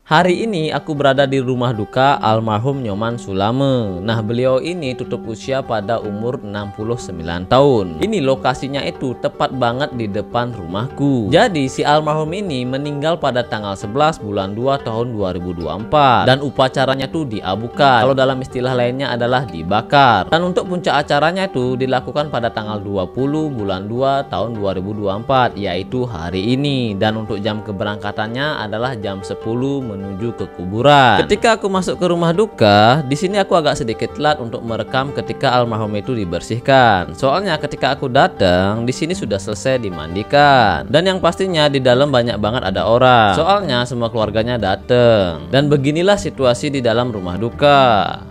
Hari ini aku berada di rumah duka almarhum Nyoman Sulame. Nah, beliau ini tutup usia pada umur 69 tahun. Ini lokasinya itu tepat banget di depan rumahku. Jadi si almarhum ini meninggal pada tanggal 11 bulan 2 tahun 2024. Dan upacaranya tuh diabukan. Kalau dalam istilah lainnya adalah dibakar. Dan untuk puncak acaranya itu dilakukan pada tanggal 20 bulan 2 tahun 2024, yaitu hari ini. Dan untuk jam keberangkatannya adalah jam 10 menuju ke kuburan. Ketika aku masuk ke rumah duka, di sini aku agak sedikit telat untuk merekam ketika almarhum itu dibersihkan. Soalnya ketika aku datang, di sini sudah selesai dimandikan. Dan yang pastinya di dalam banyak banget ada orang. Soalnya semua keluarganya datang. Dan beginilah situasi di dalam rumah duka.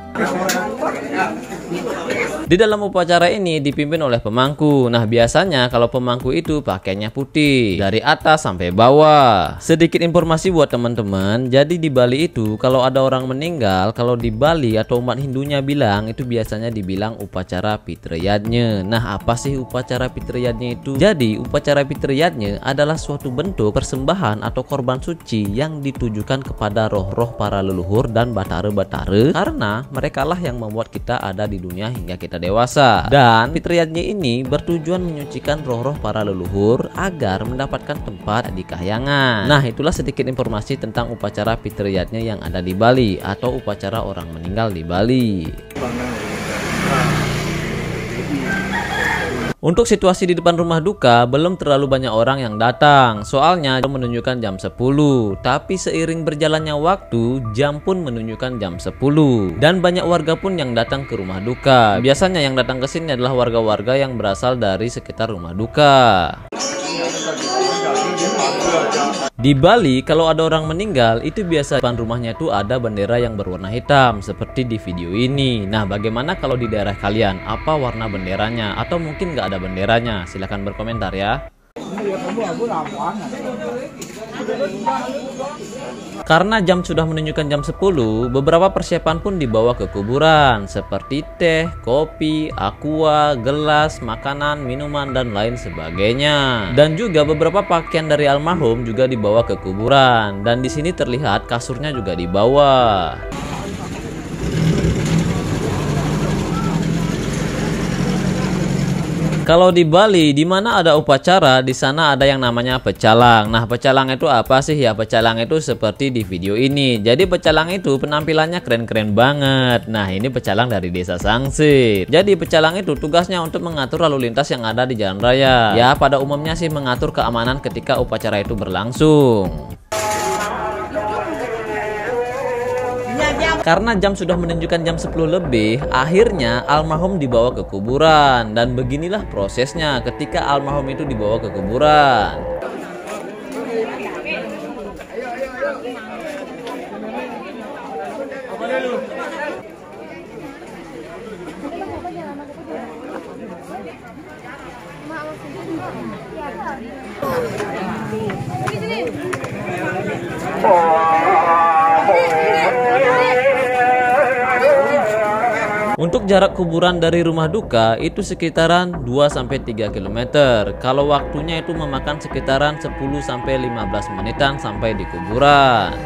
Di dalam upacara ini dipimpin oleh pemangku. Nah, biasanya kalau pemangku itu pakainya putih dari atas sampai bawah. Sedikit informasi buat teman-teman. Jadi di Bali itu kalau ada orang meninggal, kalau di Bali atau umat Hindunya bilang itu biasanya dibilang upacara Pitriyatnya. Nah, apa sih upacara Pitriyatnya itu? Jadi upacara Pitriyatnya adalah suatu bentuk persembahan atau korban suci yang ditujukan kepada roh-roh para leluhur dan batara-batara, karena merekalah yang membuat kita ada di dunia hingga kita dewasa. Dan Pitriyatnya ini bertujuan menyucikan roh-roh para leluhur agar mendapatkan tempat di kahyangan. Nah, itulah sedikit informasi tentang upacara Pitriyatnya yang ada di Bali atau upacara orang meninggal di Bali. Untuk situasi di depan rumah duka belum terlalu banyak orang yang datang. Soalnya menunjukkan jam 10. Tapi seiring berjalannya waktu, jam pun menunjukkan jam 10. Dan banyak warga pun yang datang ke rumah duka. Biasanya yang datang ke sini adalah warga-warga yang berasal dari sekitar rumah duka. Di Bali kalau ada orang meninggal itu biasa depan rumahnya itu ada bendera yang berwarna hitam seperti di video ini. Nah, bagaimana kalau di daerah kalian? Apa warna benderanya? Atau mungkin nggak ada benderanya? Silahkan berkomentar ya. Karena jam sudah menunjukkan jam 10, beberapa persiapan pun dibawa ke kuburan seperti teh, kopi, aqua, gelas, makanan, minuman, dan lain sebagainya. Dan juga beberapa pakaian dari almarhum juga dibawa ke kuburan. Dan di sini terlihat kasurnya juga dibawa. Kalau di Bali, di mana ada upacara, di sana ada yang namanya pecalang. Nah, pecalang itu apa sih ya? Pecalang itu seperti di video ini. Jadi pecalang itu penampilannya keren-keren banget. Nah, ini pecalang dari Desa Sangsit. Jadi pecalang itu tugasnya untuk mengatur lalu lintas yang ada di jalan raya. Ya, pada umumnya sih mengatur keamanan ketika upacara itu berlangsung. Karena jam sudah menunjukkan jam 10 lebih, akhirnya almarhum dibawa ke kuburan. Dan beginilah prosesnya ketika almarhum itu dibawa ke kuburan. Untuk jarak kuburan dari rumah duka itu sekitaran 2-3 km. Kalau waktunya itu memakan sekitaran 10-15 menitan sampai di kuburan.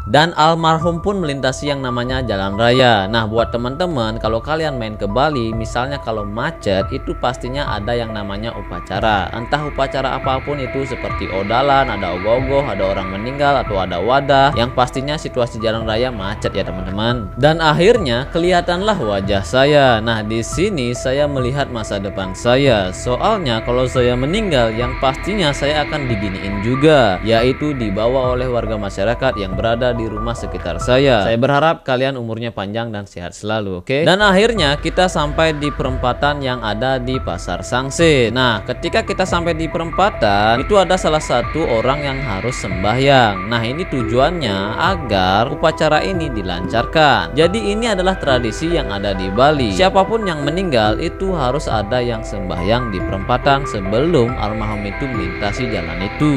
Dan almarhum pun melintasi yang namanya jalan raya. Nah, buat teman-teman kalau kalian main ke Bali, misalnya kalau macet itu pastinya ada yang namanya upacara. Entah upacara apapun itu seperti odalan, ada ogoh-ogoh, ada orang meninggal atau ada wadah. Yang pastinya situasi jalan raya macet ya teman-teman. Dan akhirnya kelihatanlah wajah saya. Nah, di sini saya melihat masa depan saya. Soalnya kalau saya meninggal yang pastinya saya akan diginiin juga, yaitu dibawa oleh warga masyarakat yang berada di rumah sekitar saya. Saya berharap kalian umurnya panjang dan sehat selalu, oke? Dan akhirnya kita sampai di perempatan yang ada di Pasar Sangsit. Nah, ketika kita sampai di perempatan, itu ada salah satu orang yang harus sembahyang. Nah, ini tujuannya agar upacara ini dilancarkan. Jadi ini adalah tradisi yang ada di Bali. Siapapun yang meninggal itu harus ada yang sembahyang di perempatan sebelum almarhum itu melintasi jalan itu.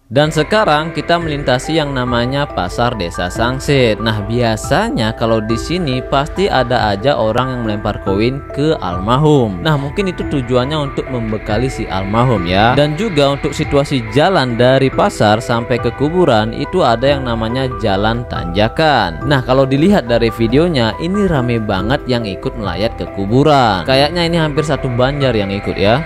Dan sekarang kita melintasi yang namanya Pasar Desa Sangsit. Nah, biasanya kalau di sini pasti ada aja orang yang melempar koin ke almarhum. Nah, mungkin itu tujuannya untuk membekali si almarhum ya. Dan juga untuk situasi jalan dari pasar sampai ke kuburan itu ada yang namanya jalan tanjakan. Nah, kalau dilihat dari videonya ini rame banget yang ikut melayat ke kuburan. Kayaknya ini hampir satu Banjar yang ikut ya.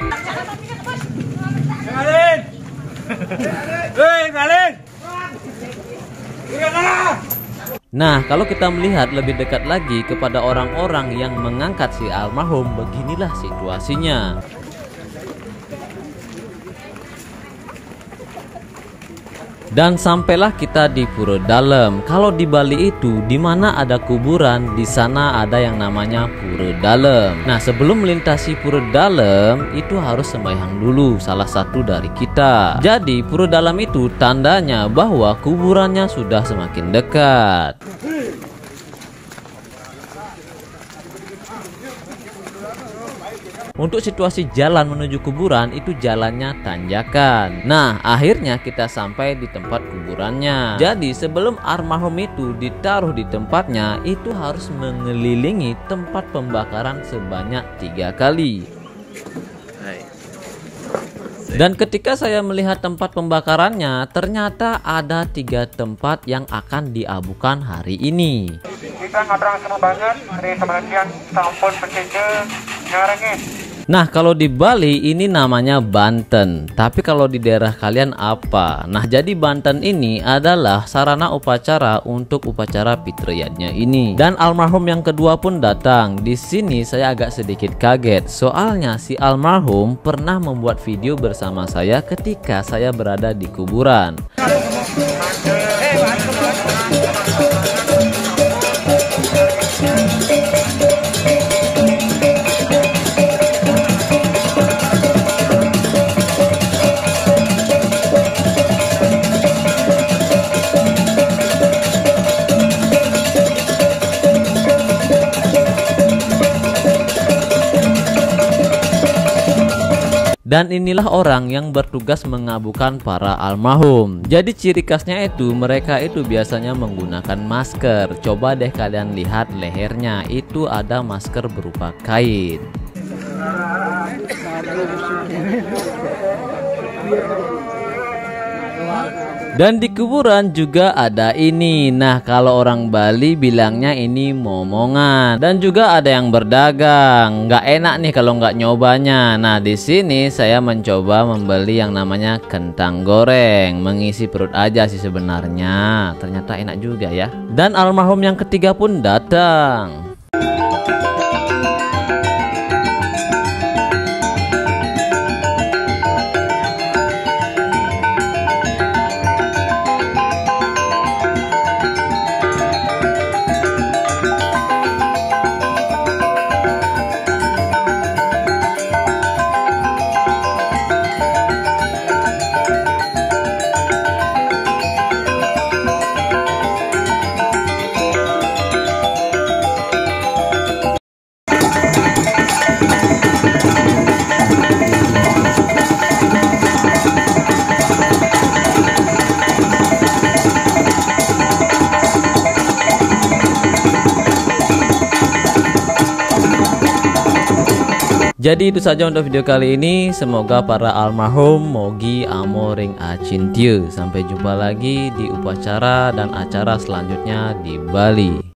Nah, kalau kita melihat lebih dekat lagi kepada orang-orang yang mengangkat si almarhum, beginilah situasinya. Dan sampailah kita di Pura Dalem. Kalau di Bali itu, di mana ada kuburan, di sana ada yang namanya Pura Dalem. Nah, sebelum melintasi Pura Dalem, itu harus sembahyang dulu salah satu dari kita. Jadi, Pura Dalem itu tandanya bahwa kuburannya sudah semakin dekat. Untuk situasi jalan menuju kuburan itu jalannya tanjakan. Nah, akhirnya kita sampai di tempat kuburannya. Jadi sebelum almarhum itu ditaruh di tempatnya, itu harus mengelilingi tempat pembakaran sebanyak 3 kali. Dan ketika saya melihat tempat pembakarannya, ternyata ada 3 tempat yang akan diabukan hari ini. Kita ngatrang semua banget, hari sebagian sampun penceje ngarengin. Nah, kalau di Bali ini namanya Banten, tapi kalau di daerah kalian apa? Nah, jadi Banten ini adalah sarana upacara untuk upacara Pitriyatnya ini. Dan almarhum yang kedua pun datang. Di sini saya agak sedikit kaget, soalnya si almarhum pernah membuat video bersama saya ketika saya berada di kuburan. Dan inilah orang yang bertugas mengabukan para almarhum. Jadi ciri khasnya itu mereka itu biasanya menggunakan masker. Coba deh kalian lihat lehernya, itu ada masker berupa kain. Dan di kuburan juga ada ini. Nah, kalau orang Bali bilangnya ini momongan. Dan juga ada yang berdagang. Nggak enak nih kalau nggak nyobanya. Nah, di sini saya mencoba membeli yang namanya kentang goreng. Mengisi perut aja sih sebenarnya. Ternyata enak juga ya. Dan almarhum yang ketiga pun datang. Jadi itu saja untuk video kali ini. Semoga para almarhum mogi amoring acintiu. Sampai jumpa lagi di upacara dan acara selanjutnya di Bali.